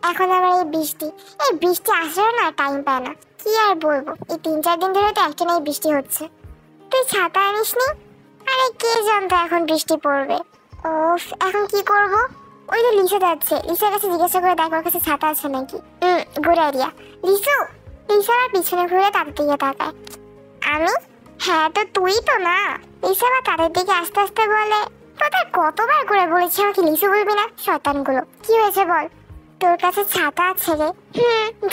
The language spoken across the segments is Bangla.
এখন আবার এই বৃষ্টি আসলেও না টাইম পায় না। কি আর বলবো, এই 3-4 দিন ধরে তো একটানা বৃষ্টি হচ্ছে। তুই ছাতা আনিসনি? আরে কে জানতো এখন বৃষ্টি পড়বে। ওফ, এখন কি করব? ওই যে লিসা যাচ্ছে, লিসার কাছে জিজ্ঞাসা করে দেখ ওর কাছে ছাতা আছে নাকি। Good idea. লিসা আর পিছনে ঘুরে তাদের দিকে তাকায়। আমি? হ্যাঁ তো তুই তো না। লিসা আবার তাদের দিকে আস্তে আস্তে বলে, তোদের কতবার করে বলেছি আমাকে লিসু বলবি না, শয়তানগুলো। কি হয়েছে বল? তোর কাছে ছাতা আছে রে?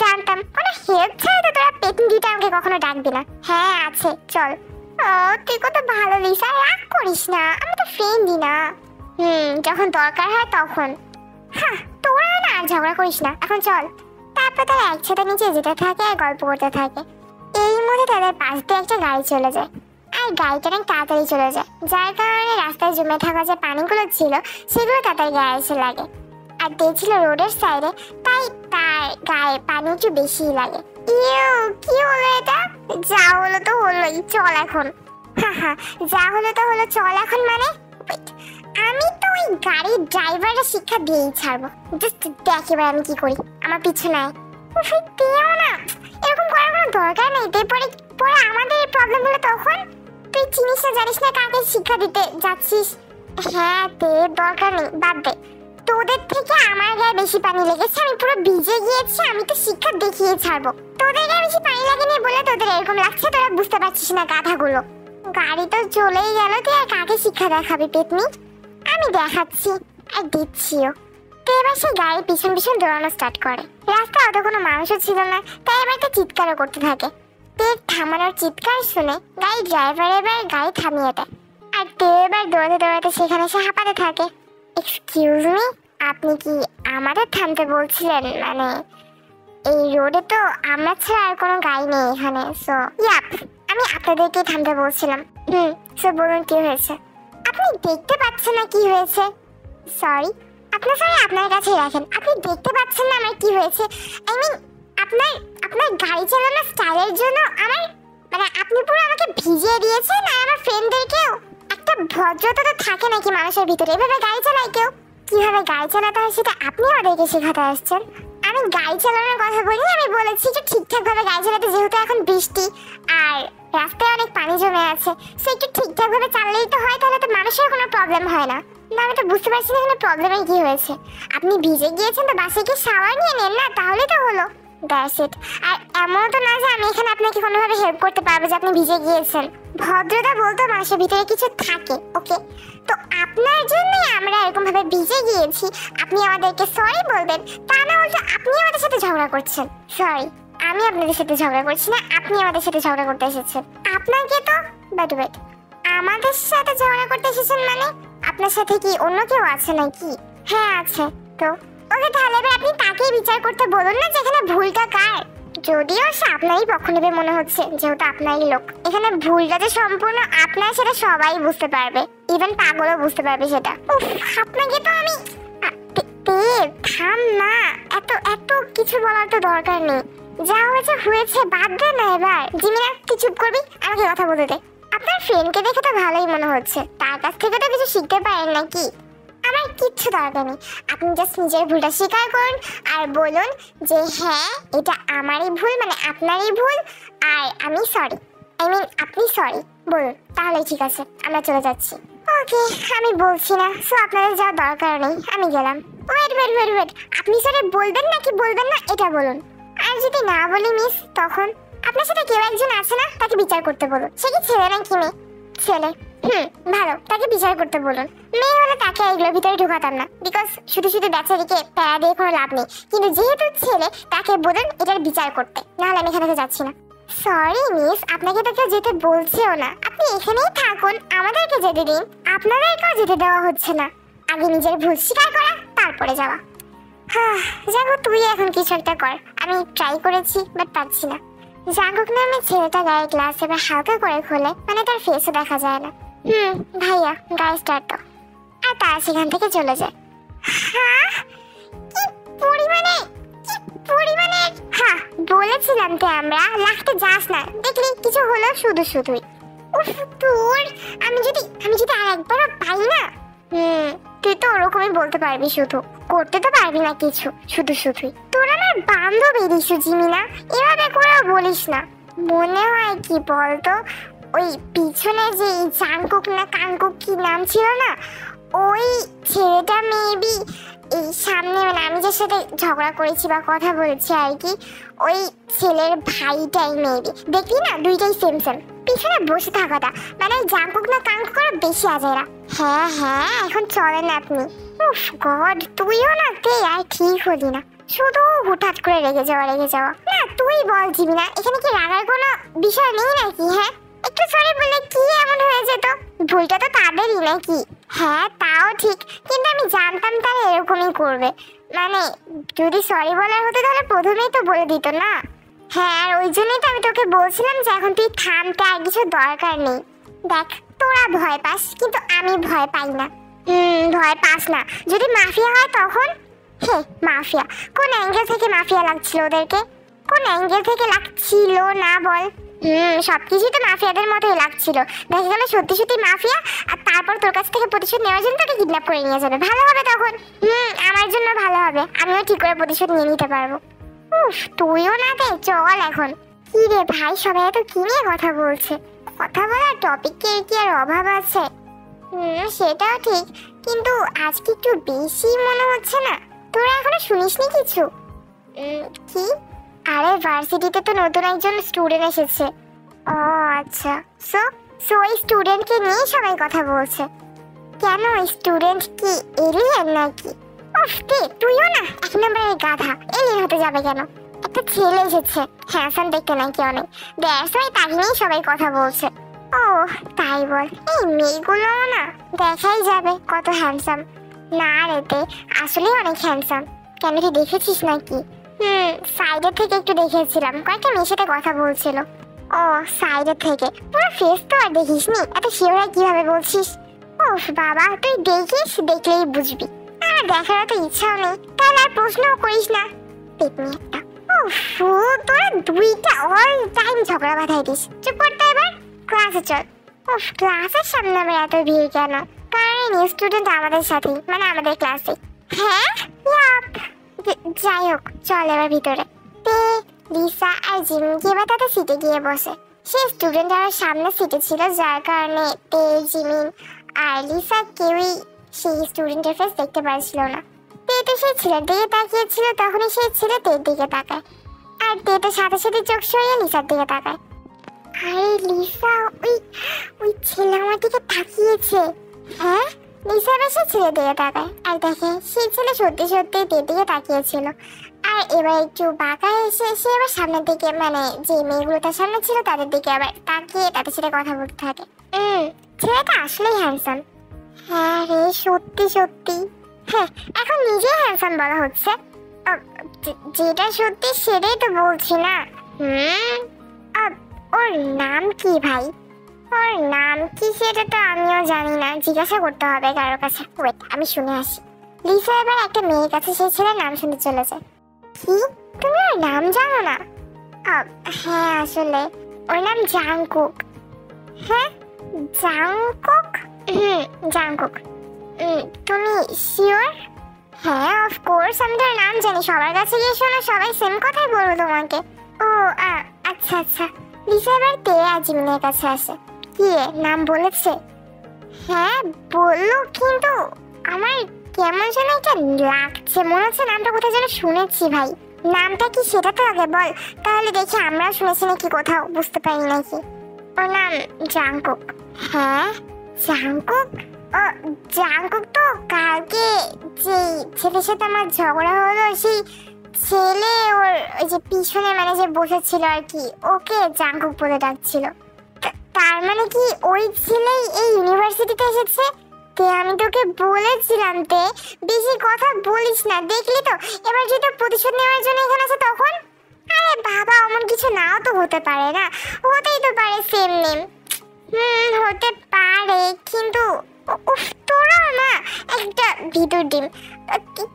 জানতাম। কোনো হেল্প ছাড়া তো তোরা পেটন দিতে আমাকে কখনো ডাকবি না। হ্যাঁ আছে, চল। ও তুই কত ভালো লিসা, রাগ করিস না, আমি তো ফ্রেন্ডই না। যখন দরকার হয় তখন। হ্যাঁ তোরা না আর ঝগড়া করিস না, এখন চল। তারপর তারা একসাথে নিচে যেতে থাকে আর গল্প করতে থাকে। এই মধ্যে তাদের পাশ দিয়ে একটা গাড়ি চলে যায়, আর গাড়িটা অনেক তাড়াতাড়ি চলে যায়, যার কারণে রাস্তায় জমে থাকা যে পানিগুলো ছিল সেগুলো তাদের গায়ে এসে লাগে। আর তে ছিল রোডের সাইডে, তাই তার গায়ে পানি একটু বেশিই লাগে। কি হলো এটা? যা হলো তো হলোই, চল এখন। যা হলো তো হলো, চল এখন। মানে আমি তো ওই গাড়ির ড্রাইভারের শিক্ষা দিয়েই ছাড়বো। জাস্ট দেখ এবার আমি কি করি। আমার পিছনে না, এরকম করার কোনো দরকার নেই। পরে আমাদের প্রবলেম হলো তখন। তুই চিনিস না, জানিস না কাকে শিক্ষা দিতে যাচ্ছিস। হ্যাঁ তে দরকার নেই, বাদ দে। তোদের থেকে আমার গায়ে বেশি পানি লেগেছে, আমি পুরো ভিজে গিয়েছি, আমি তো শিক্ষা দেখিয়ে ছাড়বো। তোদের গায়ে বেশি পানি লাগেনি বলে তোদের এরকম লাগছে, তোরা বুঝতে পারছিস না গাধাগুলো। গাড়ি তো চলেই গেল, তুই আর কাকে শিক্ষা দেখাবি পেতনি? আমি দেখাচ্ছি আর দিচ্ছিও। তো এবার সে গাড়ির পিছন পিছন দৌড়ানো স্টার্ট করে। রাস্তা অত কোনো মানুষও ছিল না, তাই এবার একটা চিৎকারও করতে থাকে। তের থামানোর চিৎকার শুনে গাড়ির ড্রাইভার এবার গাড়ি থামিয়ে দেয়, আর তে এবার দৌড়াতে দৌড়াতে সেখানে এসে হাঁপাতে থাকে। এক্সকিউজ মি, আপনি কি আমাদের থামতে বলছিলেন? মানে এই রোডে তো আমরা ছাড়া আর কোনো গাড়ি নেই এখানে। সো ইয়াপ, আমি আপনাদেরকে থামতে বলছিলাম। সো বলুন কি হয়েছে? আপনি দেখতে পাচ্ছেন না কি হয়েছে? সরি আপনার কাছেই রাখেন। আপনি দেখতে পাচ্ছেন না আমার কি হয়েছে? আই মিন আপনার গাড়ি চালানোর স্টাইলের জন্য আমার মানে আপনি পুরো আমাকে ভিজিয়ে দিয়েছেন, আর আমার ফ্রেন্ডদেরকেও। একটা ভদ্রতা তো থাকে নাকি মানুষের ভিতরে? এভাবে গাড়ি চালায় কেউ? কিভাবে গাড়ি চালাতে হয় সেটা আপনি আমাদেরকে শেখাতে আসছেন। আমি গাড়ি চালানোর কথা বলি, আমি বলেছি যে ঠিকঠাক ভাবে গাড়ি চালাতে, যেহেতু এখন বৃষ্টি আর রাস্তায় অনেক পানি জমে আছে, সে একটু ঠিকঠাক ভাবে চালালেই তো হয়, তাহলে তো মানুষের কোনো প্রবলেম হয় না। না আমি তো বুঝতে পারছি না এখানে প্রবলেমের কি হয়েছে। আপনি ভিজে গিয়েছেন তো বাসে কি শাওয়ার নিয়ে নেন না, তাহলে তো হলো। That's it. আর এমন তো না যে আমি এখানে আপনাকে কোনোভাবে হেল্প করতে পারবো যে আপনি ভিজে গিয়েছেন। ভদ্রতা বলতে মানুষের ভিতরে কিছু থাকে, ওকে? তো আপনার জন্যই আমরা এরকম ভাবে ভিজে গিয়েছি। আপনি আমাদেরকে সরি বলবেন, তা না উল্টো আপনি আমাদের সাথে ঝগড়া করছেন। সরি, আমি আপনাদের সাথে ঝগড়া করছি না, আপনি আমাদের সাথে ঝগড়া করতে এসেছেন। আপনাকে তো ওয়েট, আমাদের সাথে ঝগড়া করতে এসেছেন মানে আপনার সাথে কি অন্য কেউ আছে নাকি? হ্যাঁ আছে। তো ওকে, তাহলে এবার আপনি তাকেই বিচার করতে বলুন না যেখানে ভুলটা কার। যদিও সে আপনারই পক্ষ নেবে মনে হচ্ছে, যেহেতু আপনারই লোক। এখানে ভুলটা যে সম্পূর্ণ আপনার সেটা সবাই বুঝতে পারবে, ইভেন পাগলও বুঝতে পারবে সেটা। উফ, আপনাকে তো আমি থাম না, এত কিছু বলার তো দরকার নেই। যা হয়েছে বাদ দে না এবার। জিমিনা তুই চুপ করবি, আমাকে কথা বলতে দে। আপনার ফ্রেন্ডকে দেখে তো ভালোই মনে হচ্ছে, তার কাছ থেকে তো কিছু শিখতে পারেন নাকি? আমার কিচ্ছু দরকার নেই, আপনি জাস্ট নিজের ভুলটা স্বীকার করুন আর বলুন যে হ্যাঁ এটা আমারই ভুল, মানে আপনারই ভুল, আর আমি সরি। আই মিন আপনি সরি বলুন, তাহলে ঠিক আছে, আমরা চলে যাচ্ছি। ওকে, আমি বলছি না, সো আপনাদের যাওয়ার দরকার নেই, আমি গেলাম। ওয়েট, আপনি সরি বলবেন নাকি বলবেন না এটা বলুন। আর যদি না বলি মিস, তখন আপনার সাথে কেউ একজন আছে না, তাকে বিচার করতে বলুন। সে কি ছেলে নাকি মেয়ে? ছেলে। ভালো, তাকে বিচার করতে বলুন। মেয়ে হলে তাকে এগুলোর ভিতরে ঢুকাতাম না, বিকজ শুধু বেচারিকে প্যারা দিয়ে কোনো লাভ নেই। কিন্তু যেহেতু ছেলে, তাকে বলুন এটার বিচার করতে, নাহলে আমি এখান থেকে যাচ্ছি না। সরি মিস, আপনাকে তো কেউ যেতে বলছেও না, আপনি এখানেই থাকুন, আমাদেরকে যেতে দিন। আপনাদেরকেও যেতে দেওয়া হচ্ছে না। আগে নিজের ভুল স্বীকার করা, তারপরে যাওয়া। যাক, তুই এখন কিছু একটা কর। আমি ট্রাই করেছি, বাট পারছি না। জাগক নামে ছেলেটা গায়ে গ্লাস এবার হালকা করে খোলে, মানে তার ফেসও দেখা যায় না। ভাইয়া গায়ে স্টার্ট দাও। আর তারা সেখান থেকে চলে যায়। কি পরিমাণে বলেছিলাম তো আমরা, লাখতে যাস না, দেখলি কিছু হলো শুধুই। উফ তোর, আমি যদি আর একবারও পাই না। তুই তো ওরকমই বলতে পারবি শুধু, করতে তো পারবি না কিছু, শুধু শুধুই। তোর আমার বান্ধবী রিসু জিমিনা, এভাবে করে বলিস না। মনে হয় কি বলতো, ওই পিছনে যে জাংকুক না কাংকুক কি নাম ছিল না, ওই ছেলেটা মেবি এই সামনে, মানে আমি যার সাথে ঝগড়া করেছি বা কথা বলেছি আর কি, ওই ছেলের ভাইটাই মেবি। দেখলি না দুইটাই সেম সেম, পিছনে বসে থাকাটা, মানে জাংকুক না কাংকুক আরো বেশি আজেরা। হ্যাঁ হ্যাঁ, এখন চলেন আপনি। উফ গড, তুইও না তে আর ঠিক হলি না, শুধু হুটহাট করে রেগে যাওয়া না। তুই বল জিমিনা, এখানে কি রাগার কোনো বিষয় নেই নাকি? হ্যাঁ, একটু সরি বললে কি এমন হয়ে যেত? ভুলটা তো তাদেরই নাকি? হ্যাঁ তাও ঠিক, কিন্তু আমি জানতাম তারা এরকমই করবে। মানে যদি সরি বলার হতো তাহলে প্রথমেই তো বলে দিত না। হ্যাঁ, আর ওই জন্যই তো আমি তোকে বলছিলাম যে এখন তুই থামতে, আর কিছু দরকার নেই। দেখ, তোরা ভয় পাস কিন্তু আমি ভয় পাই না। ভয় পাস না। যদি মাফিয়া হয় তখন? হে মাফিয়া, কোন অ্যাঙ্গেল থেকে মাফিয়া লাগছিল ওদেরকে? কোন অ্যাঙ্গেল থেকে লাগছিল না বল? সবকিছুই তো মাফিয়াদের মতোই লাগছিল। দেখা গেল সত্যি সত্যি মাফিয়া, আর তারপর তোর কাছ থেকে প্রতিশোধ নেওয়ার জন্য তোকে কিডন্যাপ করে নিয়ে যাবে। ভালো হবে তখন। আমার জন্য ভালো হবে, আমিও ঠিক করে প্রতিশোধ নিয়ে নিতে পারবো। উফ, তুইও না দে, চল এখন। কি রে ভাই, সবাই এত কি নিয়ে কথা বলছে? কথা বলার টপিকের কি আর অভাব আছে? সেটাও ঠিক, কিন্তু আজকে একটু বেশি মনে হচ্ছে না? তোরা এখনো শুনিসনি কিছু? কি? আরে ভার্সিটিতে তো নতুন একজন স্টুডেন্ট এসেছে। ও আচ্ছা, সো ওই স্টুডেন্টকে নিয়ে সবাই কথা বলছে। কেন, স্টুডেন্ট কি এলিয়েন নাকি? উফ তে, তুইও না এক নম্বরের গাধা। এলিয়েন হতে যাবে কেন? একটা ছেলে এসেছে, হ্যান্ডসাম দেখতে নাকি অনেক, দ্যাটস ওয়াই তাকে নিয়ে সবাই কথা বলছে। ও তাই বল? এই মেয়েগুলো না দেখাই যাবে কত হ্যান্ডসাম। না রে তে, আসলে অনেক হ্যান্ডসাম। কেন, তুই দেখেছিস নাকি? সাইডের থেকে একটু দেখেছিলাম, কয়েকটা মেয়ের সাথে কথা বলছিল। ও সাইডের থেকে, পুরো ফেস তো আর দেখিসনি, এত শিওর কিভাবে বলছিস? ওফ বাবা, তুই দেখিস, দেখলেই বুঝবি। আমার দেখার তো ইচ্ছাও নেই, তাহলে আর প্রশ্নও করিস না। পেটনি একটা। ওফ, তোরা দুইটা অল টাইম ঝগড়া বাঁধাই দিস। চুপ করতে এবার, ক্লাসে চল। ওফ, ক্লাসের সামনে আবার এত ভিড় কেন? কারণ নিউ স্টুডেন্ট আমাদের সাথেই, মানে আমাদের ক্লাসে। হ্যাঁ ইয়াপ, যাই হোক চল এবার ভিতরে। তে লিসা আর জিমিনকে এবার তাদের সিটে গিয়ে বসে। সে স্টুডেন্ট আর সামনের সিটে ছিল, যার কারণে তে, জিমিন আর লিসা কেউই সেই স্টুডেন্টের ফেস দেখতে পারছিল না। তে তো সেই ছেলের দিকে তাকিয়েছিল, তখনই সেই ছেলে তের দিকে তাকায়, আর তে তো সাথে সাথে চোখ সরিয়ে লিসার দিকে তাকায়। আরে লিসা, ওই ছেলে আমার দিকে তাকিয়েছে। হ্যাঁ, লিসা বেশি ছেলে দিকে তাকায় আর দেখে সেই ছেলে সত্যি সত্যি তের দিকে তাকিয়েছিল। আর এবার একটু বাঁকা এসে সে এবার সামনের দিকে, মানে যে মেয়েগুলো তার সামনে ছিল তাদের দিকে আবার তাকিয়ে তাদের সাথে কথা বলতে থাকে। ছেলেটা আসলেই হ্যান্ডসাম। হ্যাঁ রে, সত্যি সত্যি। হ্যাঁ, এখন নিজে হ্যান্ডসাম বলা হচ্ছে। যেটা সত্যি সেটাই তো বলছি না। ওর নাম কি ভাই? ওর নাম কি সেটা তো আমিও জানি না, জিজ্ঞাসা করতে হবে কারোর কাছে। ওয়েট, আমি শুনে আসি। লিসা এবার একটা মেয়ের কাছে সেই ছেলের নাম শুনতে চলেছে। কি, তুমি ওর নাম জানো না? হ্যাঁ, আসলে ওর নাম জাংকুক। হ্যাঁ, জাংকুক? জাংকুক। তুমি শিওর? হ্যাঁ অফকোর্স, আমি তোর নাম জানি। সবার কাছে গিয়ে শোনো, সবাই সেম কথাই বলবো তোমাকে। ও আচ্ছা আচ্ছা। লিসা এবার তে আর জিমিনের কাছে আসে। কি নাম বলেছে? হ্যাঁ বললো, কিন্তু আমার কেমন যেন একটা লাগছে, মনে হচ্ছে নামটা কোথায় যেন শুনেছি। ভাই নামটা কি সেটা তো আগে বল, তাহলে দেখি আমরা শুনেছি নাকি কোথাও, বুঝতে পারি নাকি। ওর নাম জাংকুক। হ্যাঁ জাংকুক? ও জাংকুক তো কালকে যে ছেলের সাথে আমার ঝগড়া হলো, সেই ছেলে ওর ওই যে পিছনে মানে যে বসেছিল আর কি, ওকে জাংকুক বলে ডাকছিল। তার মানে কি ওই ছেলেই এই ইউনিভার্সিটিতে এসেছে? তে আমি তোকে বলেছিলাম তে বেশি কথা বলিস না, দেখলি তো এবার যদি প্রতিশোধ নেওয়ার জন্য এখানে আছে তখন। আরে বাবা, অমন কিছু নাও তো হতে পারে না, হতেই তো পারে সেম নেম। হতে পারে, কিন্তু উফ, তোরাও না একটা ভিতর ডিম,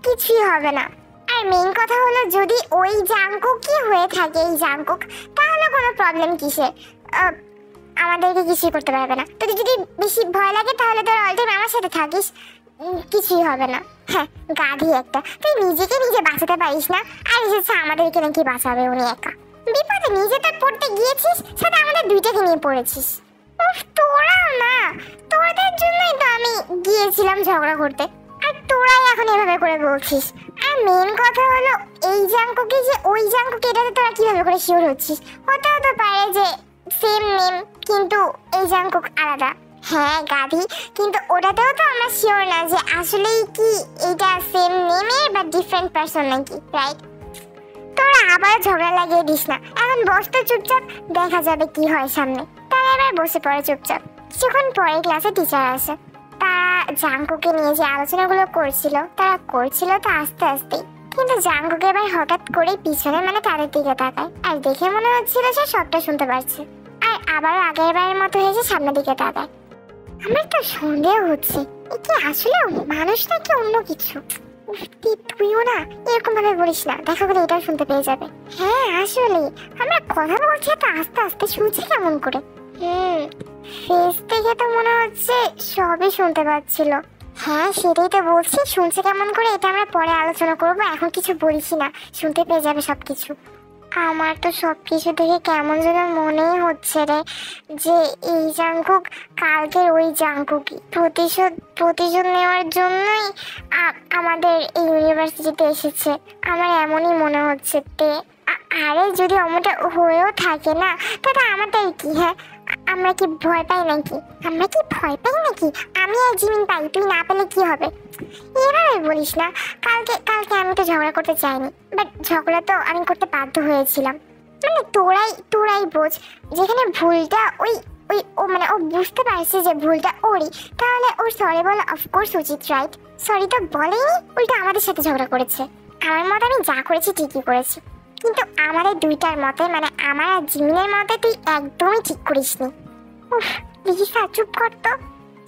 কিছুই হবে না। আর মেইন কথা হলো, যদি ওই জাংকুক কি হয়ে থাকে এই জাংকুক, তাহলে কোনো প্রবলেম কিসের? আমাদেরকে কিছুই করতে পারবে না। তোকে যদি বেশি ভয় লাগে তাহলে তোর অল টাইম আমার সাথে থাকিস, কিছুই হবে না। হ্যাঁ, গাধি একটা, তুই নিজেকে নিজে বাঁচাতে পারিস না, আর এসেছে আমাদেরকে নাকি বাঁচাবে উনি একা। বিপদে নিজে তো পড়তে গিয়েছিস, সাথে আমাদের দুইটাকে নিয়ে পড়েছিস। উফ, তোরাও না, তোদের জন্যই তো আমি গিয়েছিলাম ঝগড়া করতে, আর তোরাই এখন এভাবে করে বলছিস। আর মেন কথা হলো, এই জাঙ্কুকে যে ওই জাঙ্কুকে, এটাতে তোরা কিভাবে করে শিওর হচ্ছিস? হতেও তো পারে যে সেম নেম, কিন্তু এই জাঙ্কুক আলাদা। হ্যাঁ গাধি, কিন্তু ওটাতেও তো আমরা শিওর না যে আসলেই কি এটা সেম নেমের বা ডিফারেন্ট পারসন নাকি, রাইট? তোরা আবার ঝগড়া লাগিয়ে দিস না, এখন বস তো চুপচাপ, দেখা যাবে কি হয় সামনে। তারা এবার বসে পড়ে চুপচাপ। কিছুক্ষণ পরে ক্লাসে টিচার আসে। তারা জাঙ্কুকে নিয়ে যে আলোচনাগুলো করছিল, তারা করছিল তো আস্তে আস্তে, কিন্তু জাঙ্কুকে এবার হঠাৎ করে পিছনে মানে তাদের দিকে তাকায়, আর দেখে মনে হচ্ছিল সে সবটা শুনতে পারছে, আর আবারও আগের বারের মতো হয়েছে সামনের দিকে তাকায়। আমার তো সন্দেহ হচ্ছে কি আসলে মানুষ নাকি অন্য কিছু। তুইও না এরকম ভাবে বলিস না, দেখা গেলে এটাও শুনতে পেয়ে যাবে। হ্যাঁ আসলে আমরা কথা বলছি তো আস্তে আস্তে, শুনছি কেমন করে? ফেস দেখে তো মনে হচ্ছে সবই শুনতে পাচ্ছিল। হ্যাঁ সেটাই তো বলছি, শুনছে কেমন করে এটা আমরা পরে আলোচনা করবো, এখন কিছু বলিস না, শুনতে পেয়ে যাবে সবকিছু। আমার তো সবকিছু দেখে কেমন যেন মনেই হচ্ছে রে, যে এই জাঙ্কুক কালকের ওই জাঙ্কুকই প্রতিশোধ নেওয়ার জন্যই আমাদের এই ইউনিভার্সিটিতে এসেছে। আমার এমনই মনে হচ্ছে। আরে যদি অমনটা হয়েও থাকে না, তাহলে আমাদের কি? হ্যাঁ, আমরা কি ভয় পাই নাকি? আমি আর জিমিন পাই, তুই না পেলে কি হবে? এভাবে বলিস না। কালকে আমি তো ঝগড়া করতে চাইনি, বাট ঝগড়া তো আমি করতে বাধ্য হয়েছিলাম। মানে তোরাই বোঝ, যেখানে ভুলটা ওই ওই ও মানে ও বুঝতে পারছে যে ভুলটা ওরই, তাহলে ওর সরি বলা অফকোর্স উচিত, রাইট? সরি তো বলেনি, উল্টা আমাদের সাথে ঝগড়া করেছে। আমার মতে আমি যা করেছি ঠিকই করেছি, কিন্তু আমাদের দুইটার মতে মানে আমার আর জিমিনের মতে তুই একদমই ঠিক করিসনি। উফ লিসা চুপ কর তো।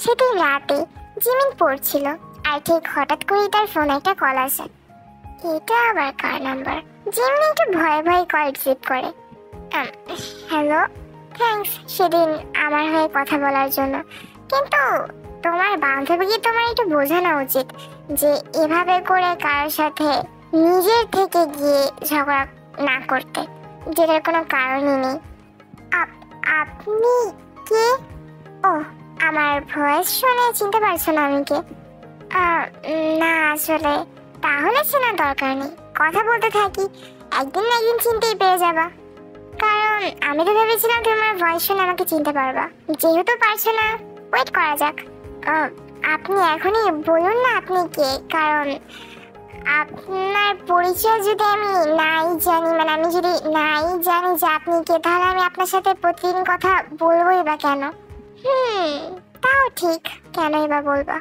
সেদিন রাতে জিমিন পড়ছিল, আর ঠিক হঠাৎ করেই তার ফোনে একটা কল আসে। এটা আবার কার নাম্বার? জিমিন একটু ভয়ে ভয়ে কল রিসিভ করে। হ্যালো, থ্যাঙ্কস সেদিন আমার হয়ে কথা বলার জন্য, কিন্তু তোমার বান্ধবীকে তোমার একটু বোঝানো উচিত যে এভাবে করে কারোর সাথে নিজের থেকে গিয়ে ঝগড়া না করতে, যেটার কোনো কারণই নেই। আপনি কে? ও, আমার ভয়েস শুনে চিনতে পারছো না আমি কে? না আসলে, তাহলে চেনার দরকার নেই, কথা বলতে থাকি, একদিন না একদিন চিনতেই পেরে যাবা। কারণ আমি তো ভেবেছিলাম তোমার ভয়েস শুনে আমাকে চিনতে পারবা, যেহেতু পারছো না, ওয়েট করা যাক। আপনি এখনই বলুন না আপনি কে, কারণ আপনার পরিচয় যদি আমি নাই জানি, মানে আমি যদি নাই জানি যে আপনি কে, তাহলে আমি আপনার সাথে প্রতিদিন কথা বলবোই বা কেন? তাও ঠিক, কেনই বা বলবা?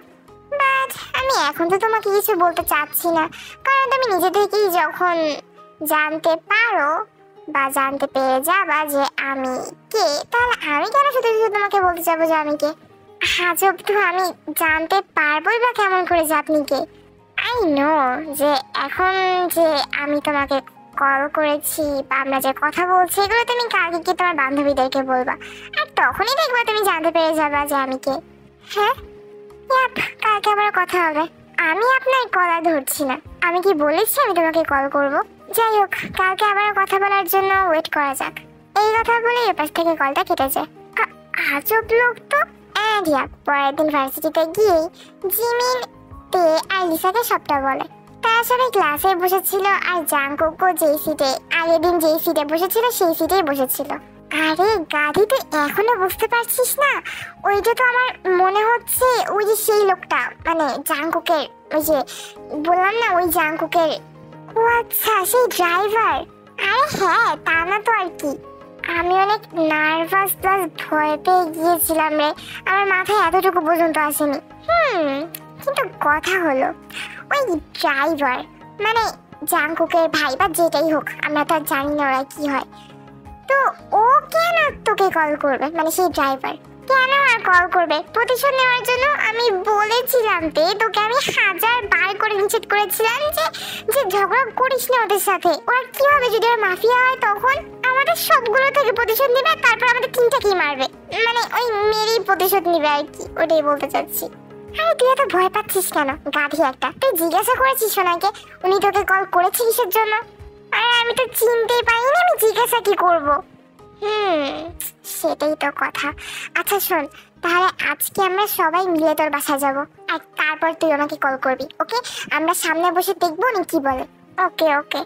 বাট আমি এখন তো তোমাকে কিছু বলতে চাচ্ছি না, কারণ তুমি নিজে থেকেই যখন জানতে পারো বা জানতে পেরে যাবা যে আমি কে, তাহলে আমি কেন শুধু শুধু তোমাকে বলতে যাবো যে আমি কে? আজব তো, আমি জানতে পারবোই বা কেমন করে যে আপনি কে? আই নো যে এখন যে আমি তোমাকে কল করেছি বা আমরা যে কথা বলছি, এগুলো তুমি কালকে কি তোমার বান্ধবীদেরকে বলবা, আর তখনই দেখবা তুমি জানতে পেরে যাবা যে আমি কে। হ্যাঁ, কালকে আবার কথা হবে। আমি আপনার কল আর ধরছি না, আমি কি বলেছি আমি তোমাকে কল করব? যাই হোক, কালকে আবার কথা বলার জন্য ওয়েট করা যাক। এই কথা বলে এপাশ থেকে কলটা কেটে যায়। আজব লোক তো। পরের দিন ভার্সিটিতে গিয়ে জিমিন তে আর লিসাকে সবটা বলে। তারা সবাই ক্লাসে বসেছিল, আর জাঙ্কুকও যেই সিটে আগের দিন যেই সিটে বসেছিল সেই সিটেই বসেছিল। আরে গাধি, তুই এখনো বুঝতে পারছিস না? ওইটা তো আমার মনে হচ্ছে ওই যে সেই লোকটা, মানে জাঙ্কুকের, ওই যে বললাম না ওই জাঙ্কুকের। ও আচ্ছা, সেই ড্রাইভার। আরে হ্যাঁ, তা না তো আর কি। আমি অনেক নার্ভাস প্লাস ভয় পেয়ে গিয়েছিলাম রে, আমার মাথায় এতটুকু পর্যন্ত আসেনি। কিন্তু কথা হলো, ওই ড্রাইভার মানে জাঙ্কুকের ভাই বা যেটাই হোক, আমরা তো আর জানি না ওরা কি হয়, তো ও কেন তোকে কল করবে? মানে সেই ড্রাইভার কেন আর কল করবে? প্রতিশোধ নেওয়ার জন্য। আমি বলেছিলাম তোকে আমি 1000 বার করে নিষেধ করেছিলাম যে ঝগড়া করিস না ওদের সাথে। ওরা কি হবে যদি ওরা মাফিয়া হয়? তখন আমাদের সবগুলো থেকে প্রতিশোধ নেবে, তারপর আমাদের তিনটাকেই মারবে, মানে ওই মেরেই প্রতিশোধ নেবে আর কি, ওটাই বলতে চাচ্ছি। আরে তুই এত ভয় পাচ্ছিস কেন, গাধি একটা? তুই জিজ্ঞাসা করেছিস ওনাকে উনি তোকে কল করেছে কিসের জন্য? আরে আমি তো চিনতেই পারিনি, আমি জিজ্ঞাসা কি করব? সেটাই তো কথা। আচ্ছা শোন, তাহলে আজকে আমরা সবাই মিলে তোর বাসায় যাব, আর তারপর তুই ওনাকে কল করবি, ওকে? আমরা সামনে বসে দেখবো উনি কি বলে। ওকে ওকে,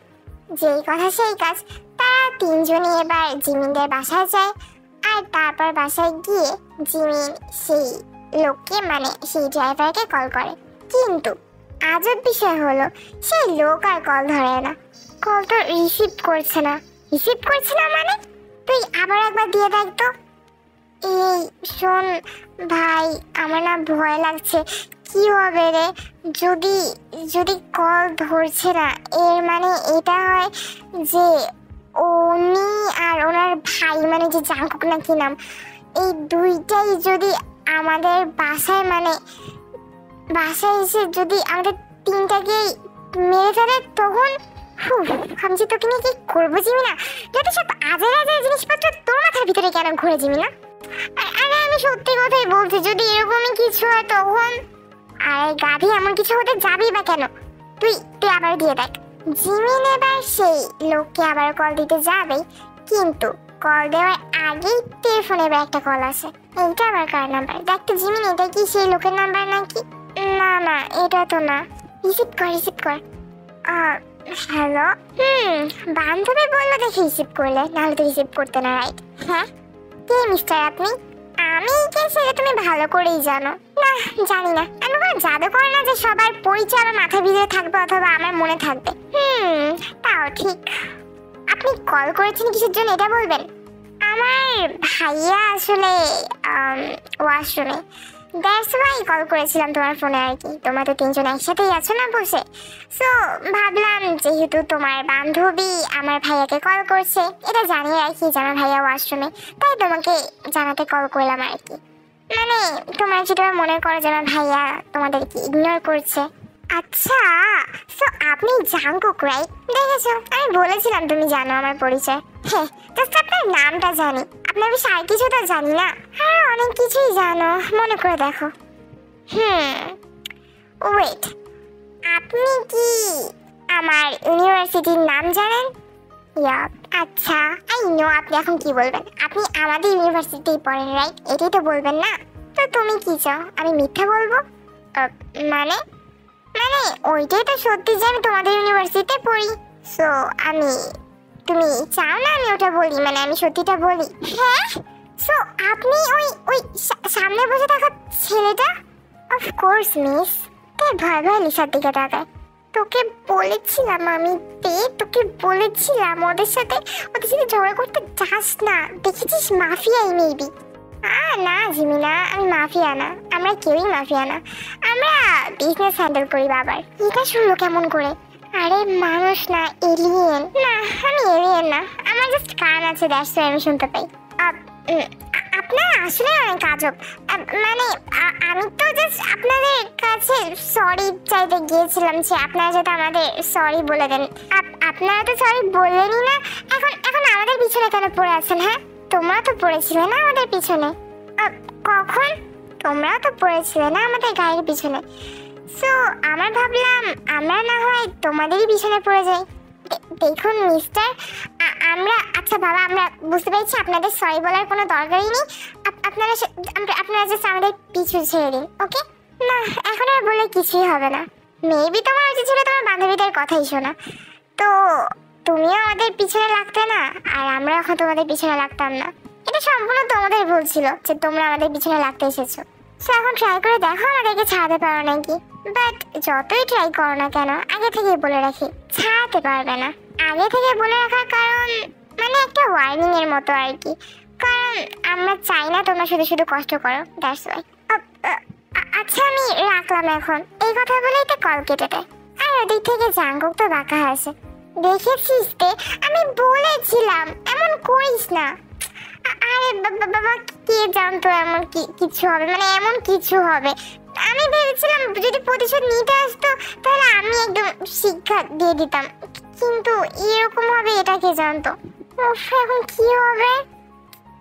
যেই কথা সেই কাজ। তারা তিনজনই এবার জিমিনদের বাসায় যায়, আর তারপর বাসায় গিয়ে জিমিন সেই লোককে মানে সেই ড্রাইভারকে কল করে। কিন্তু আজব বিষয় হলো সেই লোক আর কল ধরে না, কল তো রিসিভ করছে না। রিসিভ করছে না মানে? তুই আবার একবার দিয়ে দেখ তো। এই শোন ভাই, আমার না ভয় লাগছে। কি হবে রে যদি যদি কল ধরছে না? এর মানে এটা হয় যে উনি আর ওনার ভাই মানে যে জাঙ্কুক না কি নাম, এই দুইটাই যদি আমাদের বাসায় মানে বাসায় এসে যদি আমাদের তিনটাকেই মেরে ফেলে তখন ভাবছি তোকে নিয়ে কি করবো জিমিনা? যত সব আজের আজের জিনিসপত্র তোর মাথার ভিতরে কেন ঘুরে জিমিনা? আরে আমি সত্যি কথাই বলছি, যদি এরকমই কিছু হয় তখন? আরে গাধি, এমন কিছু হতে যাবি বা কেন? তুই তুই আবার দিয়ে দেখ। জিমিন এবার সেই লোককে আবার কল দিতে যাবে, কিন্তু কল দেওয়ার আগেই টেলিফোনে এবার একটা কল আসে। এইটা আবার কার নাম্বার? দেখ তো জিমিন, এটা কি সেই লোকের নাম্বার নাকি? না না, এটা তো না। রিসিভ কর, রিসিভ কর। হ্যালো, বান্ধবী বললো দেখে রিসিভ করলে, নাহলে তো রিসিভ করতে না, রাইট? হ্যাঁ, কে মিস্টার আপনি? আমি কে সেটা তুমি ভালো করেই জানো। না জানি না, আমি কোনো জাদু করি না যে সবার পরিচয় আমার মাথার ভিতরে থাকবে অথবা আমার মনে থাকবে। তাও ঠিক। আপনি কল করেছেন কিসের জন্য এটা বলবেন? আমার ভাইয়া আসলে ওয়াশরুমে, দ্যাটস ওয়াই কল করেছিলাম তোমার ফোনে আর কি। তোমরা তো তিনজন একসাথেই আছো না বসে, সো ভাবলাম যেহেতু তোমার বান্ধবী আমার ভাইয়াকে কল করছে, এটা জানিয়ে রাখি যে আমার ভাইয়া ওয়াশরুমে, তাই তোমাকে জানাতে কল করলাম আর কি। মানে তোমরা যেটা মনে করো যে আমার ভাইয়া তোমাদেরকে ইগনোর করছে। আচ্ছা, সো আপনি জাঙ্কুক, রাইট? দেখেছো, আমি বলেছিলাম তুমি জানো আমার পরিচয়। হ্যাঁ, জাস্ট আপনার নামটা জানি, আপনার বিষয়ে আর কিছু তো জানি না। হ্যাঁ, অনেক কিছুই জানো, মনে করে দেখো। ওয়েট, আপনি কি আমার ইউনিভার্সিটির নাম জানেন? আচ্ছা, আই নো আপনি এখন কি বলবেন। আপনি আমাদের ইউনিভার্সিটিতেই পড়েন, রাইট? এটাই তো বলবেন না? তো তুমি কি চাও আমি মিথ্যা বলবো? মানে মানে ওইটাই তো সত্যি যে আমি তোমাদের ইউনিভার্সিটিতে পড়ি। সো তুমি চাও না আমি ওটা বলি, মানে আমি সত্যিটা বলি? হ্যাঁ, সো আপনি ওই ওই সামনে বসে থাকা ছেলেটা? Of course miss. তাই ভয় ভয় লিসার দিকে তাকায়। তোকে বলেছিলাম আমি, তোকে বলেছিলাম ওদের সাথে ঝগড়া করতে যাস না। দেখেছিস মাফিয়াই মেবি। না জিমিনা, আমি মাফিয়া না, আমরা কেউই মাফিয়া না, আমরা বিজনেস হ্যান্ডেল করি। বাবার এটা শুনলো কেমন করে? আরে মানুষ না, এলিয়েন। না আমি এলিয়েন না, আমার জাস্ট কান আছে, দ্যাটস আমি শুনতে পাই। আপনার আসলে অনেক আজব। মানে আমি তো জাস্ট আপনাদের কাছে সরি চাইতে গিয়েছিলাম যে আপনারা যাতে আমাদের সরি বলে দেন। আপনারা তো সরি বললেনই না, এখন আমাদের পিছনে কেন পড়ে আছেন? হ্যাঁ, তোমরা তো পড়েছিলে না আমাদের পিছনে? কখন? তোমরাও তো পড়েছিলে না আমাদের গাড়ির পিছনে। সো আমার ভাবলাম আমরা না হয় তোমাদেরই পিছনে পড়ে যাই। দেখুন মিস্টার, আচ্ছা বাবা, আমরা বুঝতে পেরেছি আপনাদের সরি বলার কোনো দরকারই নেই। আপনারা জাস্ট আমাদের পিছু ছেড়ে দিন, ওকে? না, এখন আর বলে কিছুই হবে না। মেবি তোমার উচিত ছিল তোমার বান্ধবীদের কথাই শোনা। তো তুমিও আমাদের পিছনে লাগতে না, আর আমরা এখন তোমাদের পিছনে লাগতাম না। এটা সম্পূর্ণ তোমাদের ভুল ছিল যে তোমরা আমাদের পিছনে লাগতে এসেছো। সো এখন ট্রাই করে দেখো আমাদেরকে ছাড়াতে পারো নাকি। বাট যতই ট্রাই করো না কেন, আগে থেকে বলে রাখি, ছাড়াতে পারবে না। আগে থেকে বলে রাখার কারণ মানে একটা ওয়ার্নিং এর মতো আর কি, কারণ আমরা চাই না তোমরা শুধু শুধু কষ্ট করো, দ্যাটস ওয়াই। আচ্ছা আমি রাখলাম এখন। এই কথা বলেই তো কল কেটে দেয়। আর ওদিক থেকে জাঙ্কুক তো বাঁকা হাসে। দেখেছিস তে, আমি বলেছিলাম এমন করিস না। আরে বাবা, কে জানতো এমন কিছু হবে, মানে এমন কিছু হবে। আমি ভেবেছিলাম যদি প্রতিশোধ নিতে আসতো তাহলে আমি একদম শিক্ষা দিয়ে দিতাম, কিন্তু এরকম হবে এটা কে জানতো। এখন কি হবে,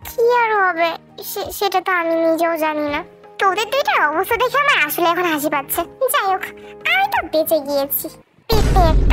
কি আর হবে সেটা তো আমি নিজেও জানি না। তোদের দুইটার অবস্থা দেখে আমার আসলে এখন হাসি পাচ্ছে। যাই হোক, আমি তো বেঁচে গিয়েছি। পেটে একটা